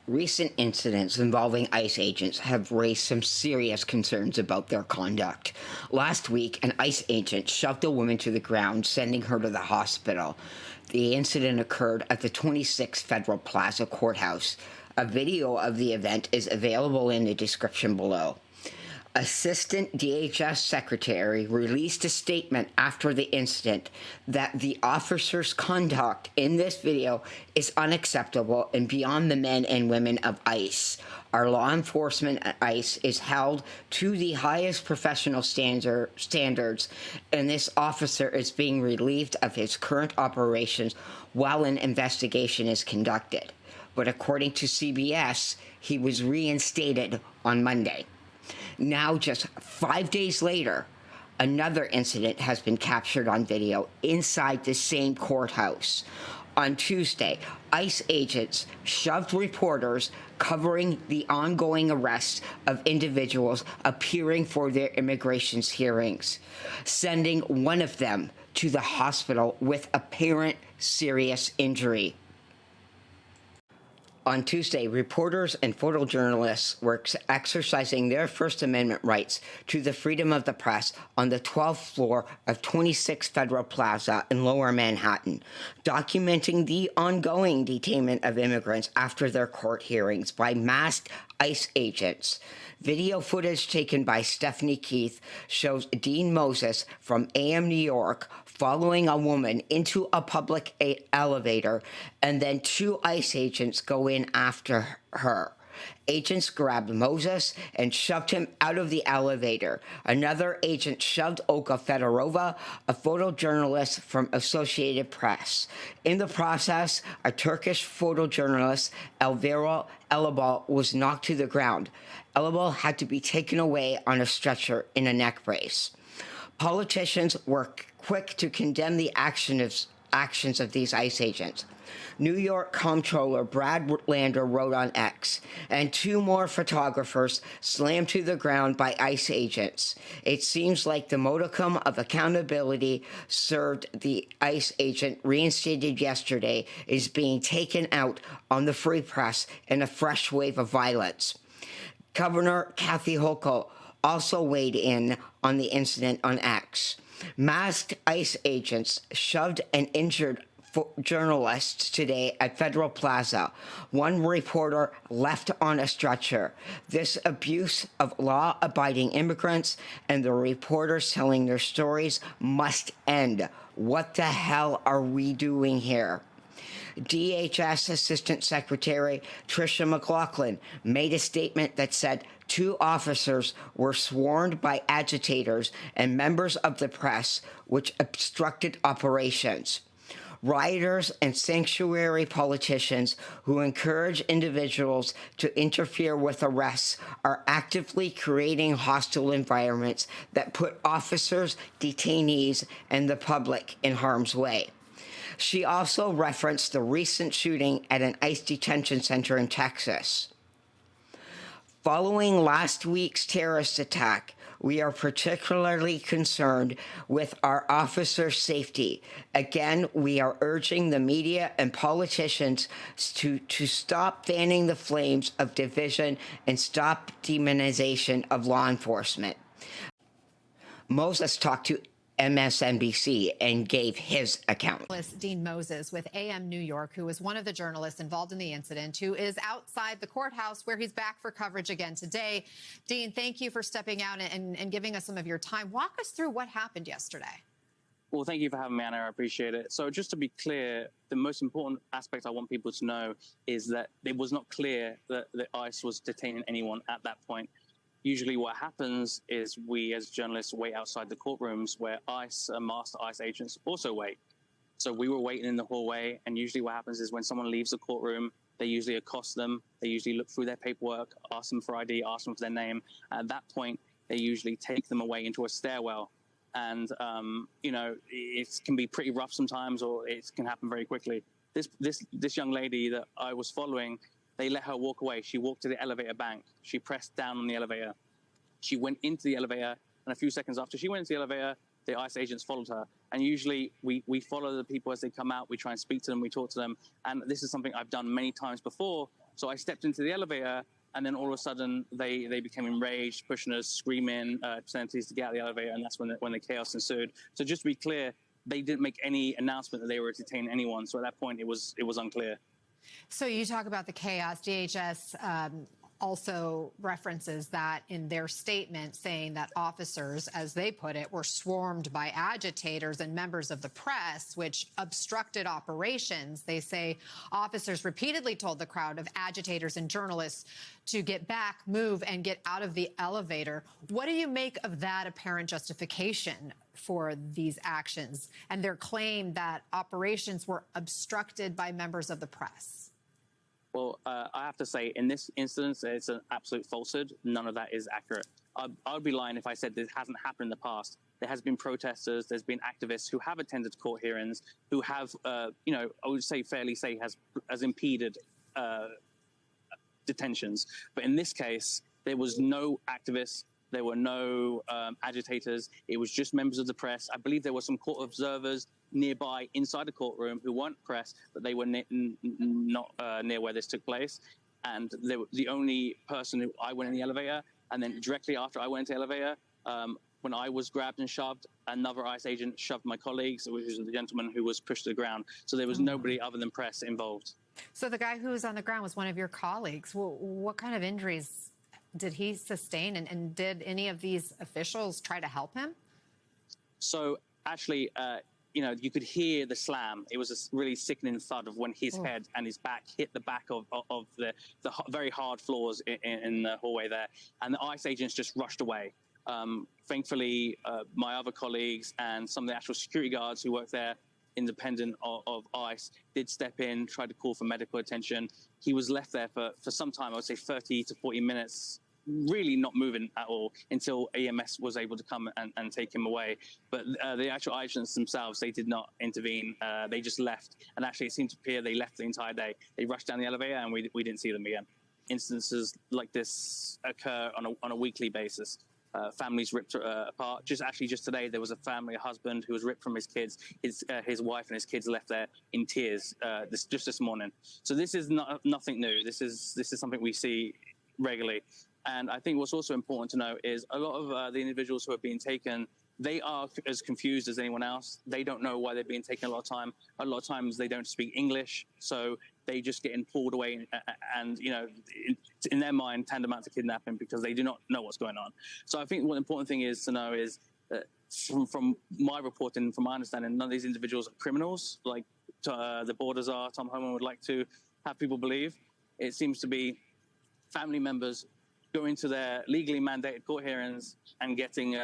Recent incidents involving ICE agents have raised some serious concerns about their conduct. Last week, an ICE agent shoved a woman to the ground, sending her to the hospital. The incident occurred at the 26th Federal Plaza Courthouse. A video of the event is available in the description below. Assistant DHS Secretary released a statement after the incident that the officer's conduct in this video is unacceptable and beyond the men and women of ICE. Our law enforcement at ICE is held to the highest professional standards, and this officer is being relieved of his current operations while an investigation is conducted. But according to CBS, he was reinstated on Monday. Now, just 5 days later, another incident has been captured on video inside the same courthouse. On Tuesday, ICE agents shoved reporters covering the ongoing arrests of individuals appearing for their immigration hearings, sending one of them to the hospital with apparent serious injury. On Tuesday, reporters and photojournalists were exercising their First Amendment rights to the freedom of the press on the 12th floor of 26 Federal Plaza in Lower Manhattan, documenting the ongoing detainment of immigrants after their court hearings by masked ICE agents. Video footage taken by Stephanie Keith shows Dean Moses from AM New York following a woman into a public elevator, and then two ICE agents go in after her. Agents grabbed Moses and shoved him out of the elevator. Another agent shoved Olga Fedorova, a photojournalist from Associated Press. In the process, a Turkish photojournalist, Elvira Elibal, was knocked to the ground. Elibal had to be taken away on a stretcher in a neck brace. Politicians were quick to condemn the actions of these ICE agents. New York Comptroller Brad Lander wrote on X, and two more photographers slammed to the ground by ICE agents. It seems like the modicum of accountability served the ICE agent reinstated yesterday is being taken out on the free press in a fresh wave of violence. Governor Kathy Hochul also weighed in on the incident on X. Masked ICE agents shoved and injured journalists today at Federal Plaza. One reporter left on a stretcher. This abuse of law-abiding immigrants and the reporters telling their stories must end. What the hell are we doing here? DHS Assistant Secretary Tricia McLaughlin made a statement that said two officers were sworn by agitators and members of the press, which obstructed operations. Rioters and sanctuary politicians who encourage individuals to interfere with arrests are actively creating hostile environments that put officers, detainees, and the public in harm's way. She also referenced the recent shooting at an ICE detention center in Texas. Following last week's terrorist attack, we are particularly concerned with our officers' safety. Again, we are urging the media and politicians to stop fanning the flames of division and stop demonization of law enforcement. Moses talked to MSNBC and gave his account. Dean Moses with AM New York, who was one of the journalists involved in the incident, who is outside the courthouse where he's back for coverage again today. Dean, thank you for stepping out and giving us some of your time. Walk us through what happened yesterday. Well, thank you for having me, Anna. I appreciate it. So just to be clear, the most important aspect I want people to know is that it was not clear that ICE was detaining anyone at that point. Usually what happens is we as journalists wait outside the courtrooms where ICE and master ICE agents also wait. So we were waiting in the hallway, and usually what happens is when someone leaves the courtroom, they usually accost them. They usually look through their paperwork, ask them for ID, ask them for their name. At that point, they usually take them away into a stairwell. And, it can be pretty rough sometimes, or it can happen very quickly. This young lady that I was following, they let her walk away. She walked to the elevator bank. She pressed down on the elevator. She went into the elevator, and a few seconds after she went into the elevator, the ICE agents followed her. And usually we follow the people as they come out. We try and speak to them. We talk to them. And this is something I've done many times before So I stepped into the elevator, and then all of a sudden they became enraged, pushing us, screaming, obscenities to get out of the elevator, and that's when the chaos ensued. So just to be clear, they didn't make any announcement that they were detaining anyone. So at that point, it was unclear. So you talk about the chaos. DHS also references that in their statement, saying that officers, as they put it, were swarmed by agitators and members of the press, which obstructed operations. They say officers repeatedly told the crowd of agitators and journalists to get back, move, and get out of the elevator. What do you make of that apparent justification for these actions and their claim that operations were obstructed by members of the press? Well, I have to say, in this instance, it's an absolute falsehood. None of that is accurate. I would be lying if I said this hasn't happened in the past. There has been protesters, there's been activists who have attended court hearings, who have, I would say fairly say has impeded detentions. But in this case, there was no activists. There were no agitators. It was just members of the press. I believe there were some court observers nearby inside the courtroom who weren't press, but they were not near where this took place. And they were the only person who I went in the elevator. And then directly after I went into the elevator, when I was grabbed and shoved, another ICE agent shoved my colleagues, which was the gentleman who was pushed to the ground. So there was nobody other than press involved. So the guy who was on the ground was one of your colleagues. Well, what kind of injuries did he sustain? And did any of these officials try to help him? So actually, you could hear the slam. It was a really sickening thud of when his head and his back hit the back of the very hard floors in the hallway there. And the ICE agents just rushed away. Thankfully, my other colleagues and some of the actual security guards who worked there, independent of ICE, did step in, tried to call for medical attention. He was left there for some time, I would say 30 to 40 minutes, really not moving at all until EMS was able to come and take him away. But the actual agents themselves, they did not intervene. They just left. And actually, it seemed to appear they left the entire day. They rushed down the elevator and we didn't see them again. Instances like this occur on a weekly basis. Families ripped apart. Just today, there was a family, a husband who was ripped from his kids. His wife and his kids left there in tears this morning. So this is nothing new. This is something we see regularly. And I think what's also important to know is a lot of the individuals who are being taken, they are as confused as anyone else. They don't know why they're being taken a lot of time. A lot of times they don't speak English, so they just getting pulled away and in their mind, tantamount to kidnapping because they do not know what's going on. So I think what the important thing is to know is that from my reporting, from my understanding, none of these individuals are criminals like the borders are. Tom Homan would like to have people believe. It seems to be family members going to their legally mandated court hearings and getting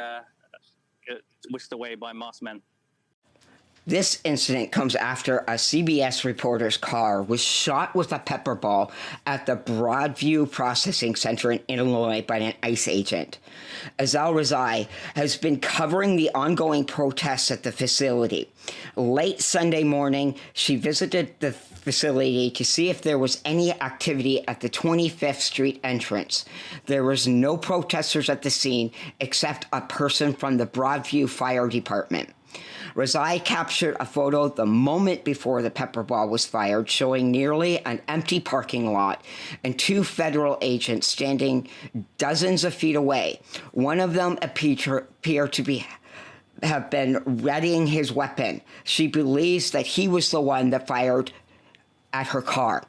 whisked away by masked men. This incident comes after a CBS reporter's car was shot with a pepper ball at the Broadview Processing Center in Illinois by an ICE agent. Azal Rezai has been covering the ongoing protests at the facility. Late Sunday morning, she visited the facility to see if there was any activity at the 25th Street entrance. There was no protesters at the scene except a person from the Broadview Fire Department. Rezai captured a photo the moment before the pepper ball was fired, showing nearly an empty parking lot and two federal agents standing dozens of feet away. One of them appeared to have been readying his weapon. She believes that he was the one that fired at her car.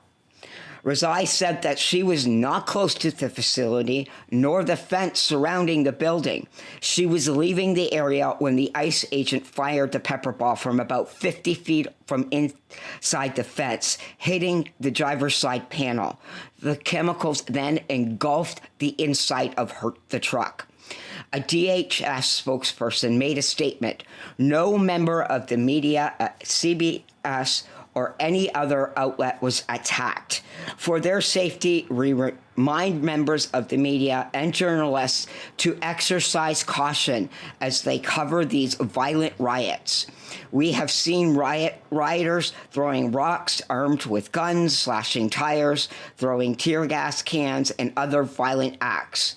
Rezai said that she was not close to the facility nor the fence surrounding the building. She was leaving the area when the ICE agent fired the pepper ball from about 50 feet from inside the fence, hitting the driver's side panel. The chemicals then engulfed the inside of the truck. A DHS spokesperson made a statement. No member of the media at CBS or any other outlet was attacked. For their safety, we remind members of the media and journalists to exercise caution as they cover these violent riots. We have seen rioters throwing rocks armed with guns, slashing tires, throwing tear gas cans, and other violent acts.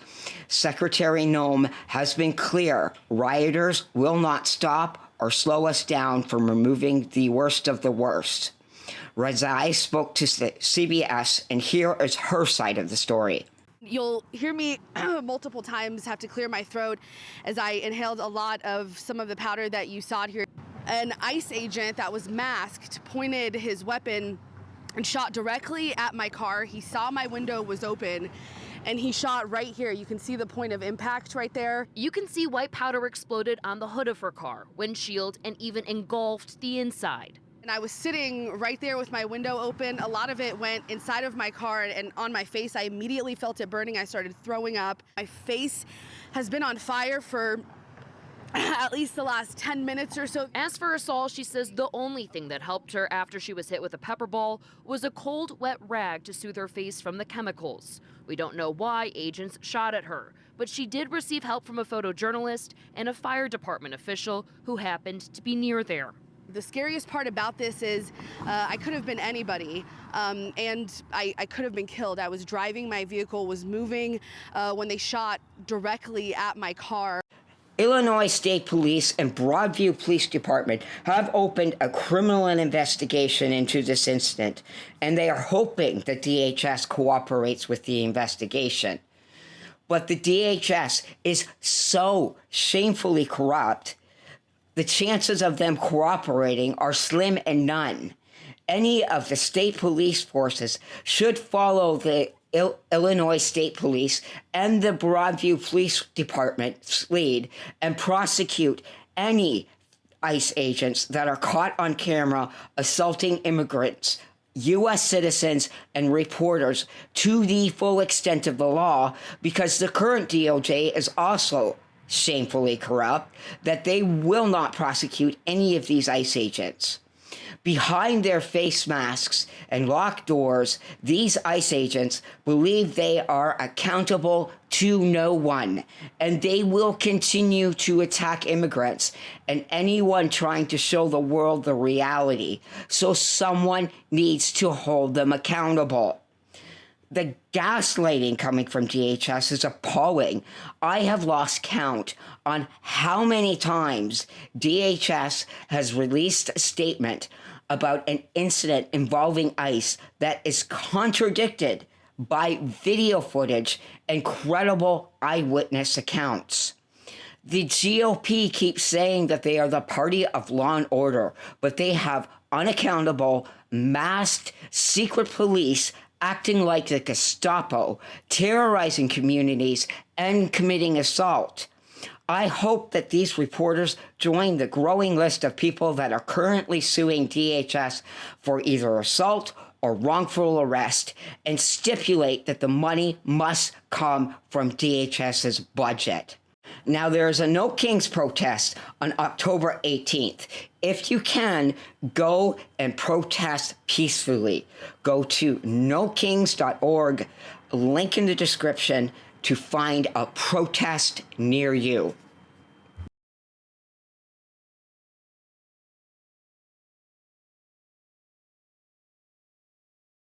Secretary Noem has been clear, rioters will not stop or slow us down from removing the worst of the worst. Razai spoke to CBS, and here is her side of the story. You'll hear me multiple times have to clear my throat as I inhaled a lot of some of the powder that you saw here. An ICE agent that was masked pointed his weapon and shot directly at my car. He saw my window was open and he shot right here. You can see the point of impact right there. You can see white powder exploded on the hood of her car, windshield, and even engulfed the inside. And I was sitting right there with my window open. A lot of it went inside of my car and on my face. I immediately felt it burning. I started throwing up. My face has been on fire for at least the last 10 minutes or so. As for Asal, she says the only thing that helped her after she was hit with a pepper ball was a cold, wet rag to soothe her face from the chemicals. We don't know why agents shot at her, but she did receive help from a photojournalist and a fire department official who happened to be near there. The scariest part about this is I could have been anybody, and I could have been killed. I was driving, my vehicle was moving when they shot directly at my car. Illinois State Police and Broadview Police Department have opened a criminal investigation into this incident, and they are hoping that DHS cooperates with the investigation. But the DHS is so shamefully corrupt, the chances of them cooperating are slim and none. Any of the state police forces should follow the Illinois State Police and the Broadview Police Department's lead and prosecute any ICE agents that are caught on camera assaulting immigrants, U.S. citizens, and reporters to the full extent of the law, because the current DOJ is also shamefully corrupt, that they will not prosecute any of these ICE agents. Behind their face masks and locked doors, these ICE agents believe they are accountable to no one, and they will continue to attack immigrants and anyone trying to show the world the reality. So someone needs to hold them accountable. The gaslighting coming from DHS is appalling. I have lost count on how many times DHS has released a statement about an incident involving ICE that is contradicted by video footage and credible eyewitness accounts. The GOP keeps saying that they are the party of law and order, but they have unaccountable, masked, secret police acting like the Gestapo, terrorizing communities and committing assault. I hope that these reporters join the growing list of people that are currently suing DHS for either assault or wrongful arrest and stipulate that the money must come from DHS's budget. Now, there is a No Kings protest on October 18th. If you can, go and protest peacefully. Go to nokings.org, link in the description, to find a protest near you.